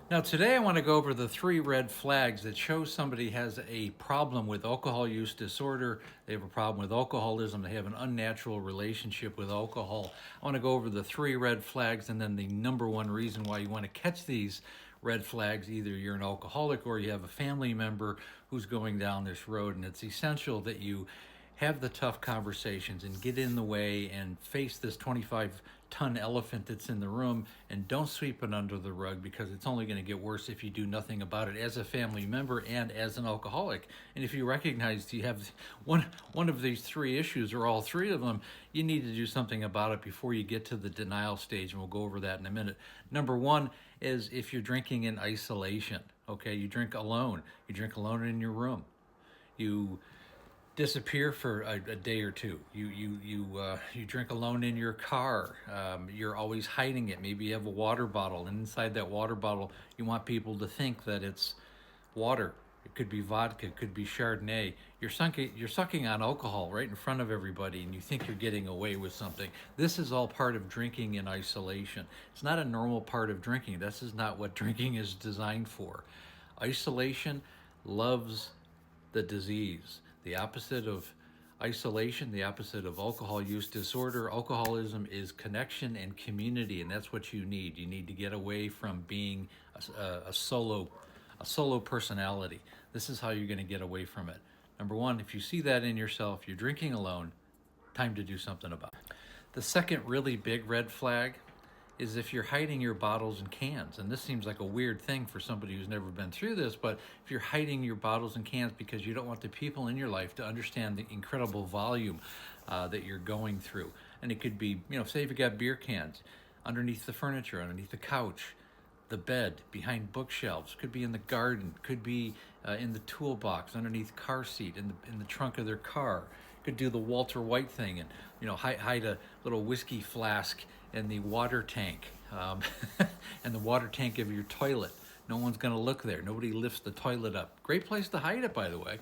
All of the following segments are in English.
Now, today I want to go over the three red flags that show somebody has a problem with alcohol use disorder. They have a problem with alcoholism. They have an unnatural relationship with alcohol. I want to go over the three red flags and then the number one reason why you want to catch these red flags. Either you're an alcoholic or you have a family member who's going down this road, and it's essential that you have the tough conversations and get in the way and face this 25-ton elephant that's in the room, and don't sweep it under the rug, because it's only going to get worse if you do nothing about it as a family member and as an alcoholic. And if you recognize you have one of these three issues or all three of them, you need to do something about it before you get to the denial stage, and we'll go over that in a minute. Number one is if you're drinking in isolation. Okay, you drink alone. You drink alone in your room. You disappear for a day or two. You drink alone in your car. You're always hiding it. Maybe you have a water bottle, and inside that water bottle, you want people to think that it's water. It could be vodka. It could be Chardonnay. You're sucking on alcohol right in front of everybody, and you think you're getting away with something. This is all part of drinking in isolation. It's not a normal part of drinking. This is not what drinking is designed for. Isolation loves the disease. The opposite of isolation, the opposite of alcohol use disorder, alcoholism, is connection and community, and that's what you need. You need to get away from being a solo personality. This is how you're going to get away from it. Number one, if you see that in yourself, you're drinking alone, time to do something about it. The second really big red flag is if you're hiding your bottles and cans. And this seems like a weird thing for somebody who's never been through this, but if you're hiding your bottles and cans because you don't want the people in your life to understand the incredible volume that you're going through. And it could be, say if you got beer cans underneath the furniture, underneath the couch, the bed, behind bookshelves, could be in the garden, could be in the toolbox, underneath car seat, in the trunk of their car. Could do the Walter White thing and hide a little whiskey flask in the water tank, and the water tank of your toilet. No one's going to look there. Nobody lifts the toilet up. Great place to hide it, by the way.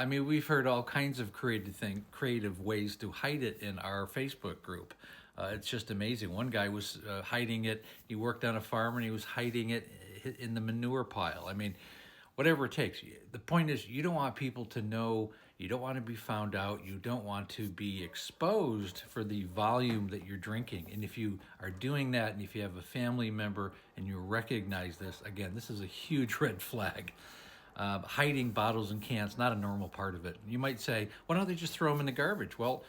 We've heard all kinds of creative ways to hide it in our Facebook group. It's just amazing. One guy was hiding it. He worked on a farm and he was hiding it in the manure pile. Whatever it takes. The point is, you don't want people to know. You don't want to be found out. You don't want to be exposed for the volume that you're drinking. And if you are doing that, and if you have a family member and you recognize this, again, this is a huge red flag. Hiding bottles and cans, not a normal part of it. You might say, why don't they just throw them in the garbage? Well,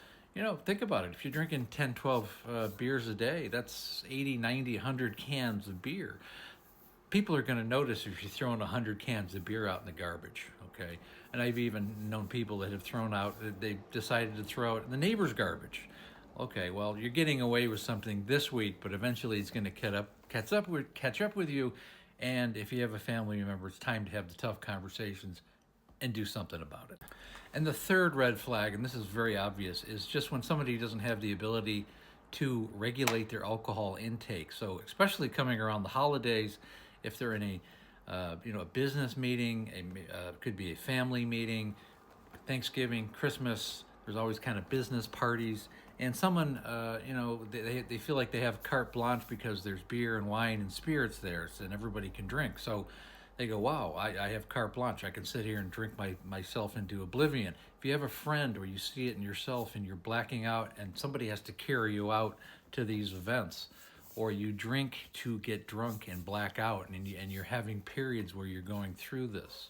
think about it. If you're drinking 10, 12 beers a day, that's 80, 90, 100 cans of beer. People are going to notice if you're throwing 100 cans of beer out in the garbage, okay? And I've even known people that have they decided to throw it in the neighbor's garbage. Okay, well, you're getting away with something this week, but eventually it's going to catch up with you. And if you have a family member, it's time to have the tough conversations and do something about it. And the third red flag, and this is very obvious, is just when somebody doesn't have the ability to regulate their alcohol intake. So especially coming around the holidays, if they're in a business meeting, could be a family meeting, Thanksgiving, Christmas, there's always kind of business parties, and someone, they feel like they have carte blanche because there's beer and wine and spirits there, and everybody can drink. So they go, wow, I have carte blanche. I can sit here and drink myself into oblivion. If you have a friend or you see it in yourself and you're blacking out and somebody has to carry you out to these events, or you drink to get drunk and black out, and you're having periods where you're going through this.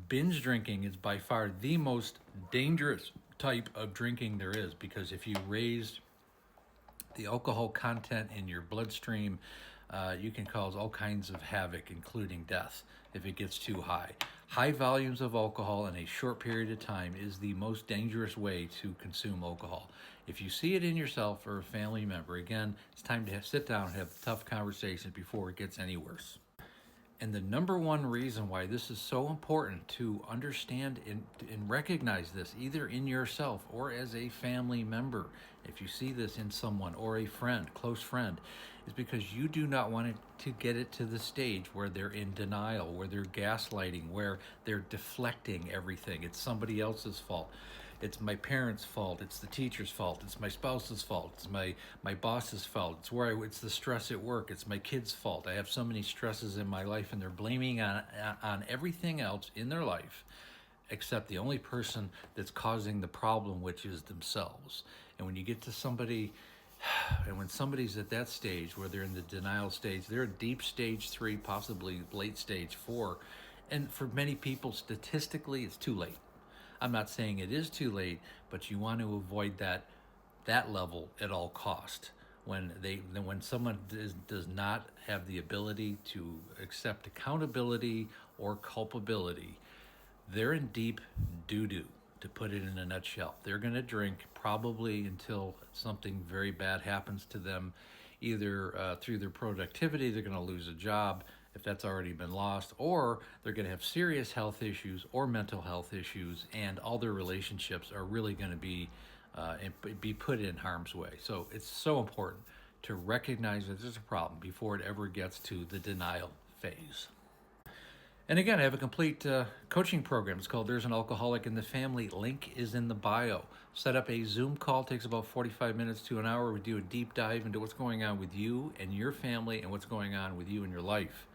Binge drinking is by far the most dangerous type of drinking there is, because if you raise the alcohol content in your bloodstream, you can cause all kinds of havoc, including death, if it gets too high. High volumes of alcohol in a short period of time is the most dangerous way to consume alcohol. If you see it in yourself or a family member, again, it's time to sit down and have tough conversations before it gets any worse. And the number one reason why this is so important to understand and recognize this, either in yourself or as a family member, if you see this in someone or a friend, close friend, is because you do not want it to get it to the stage where they're in denial, where they're gaslighting, where they're deflecting everything. It's somebody else's fault. It's my parents' fault. It's the teacher's fault. It's my spouse's fault. It's my boss's fault. It's the stress at work. It's my kids' fault. I have so many stresses in my life, and they're blaming on everything else in their life except the only person that's causing the problem, which is themselves. And when you get to somebody, and when somebody's at that stage where they're in the denial stage, they're at deep stage 3, possibly late stage 4. And for many people, statistically, it's too late. I'm not saying it is too late, but you want to avoid that level at all cost. When someone does not have the ability to accept accountability or culpability, they're in deep doo-doo, to put it in a nutshell. They're going to drink probably until something very bad happens to them, either through their productivity, they're going to lose a job if that's already been lost, or they're going to have serious health issues or mental health issues, and all their relationships are really going to be put in harm's way. So it's so important to recognize that there's a problem before it ever gets to the denial phase. And again, I have a complete coaching program. It's called There's an Alcoholic in the Family. Link is in the bio. Set up a Zoom call. Takes about 45 minutes to an hour. We do a deep dive into what's going on with you and your family and what's going on with you and your life.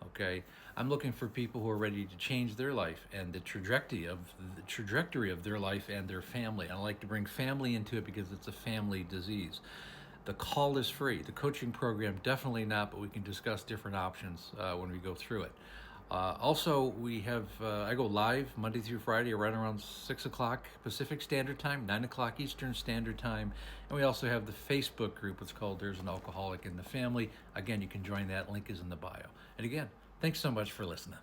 Okay? I'm looking for people who are ready to change their life and the trajectory of their life and their family. I like to bring family into it because it's a family disease. The call is free. The coaching program, definitely not, but we can discuss different options when we go through it. Also, we have, I go live Monday through Friday right around 6 o'clock Pacific Standard Time, 9 o'clock Eastern Standard Time. And we also have the Facebook group. It's called There's an Alcoholic in the Family. Again, you can join that. Link is in the bio. And again, thanks so much for listening.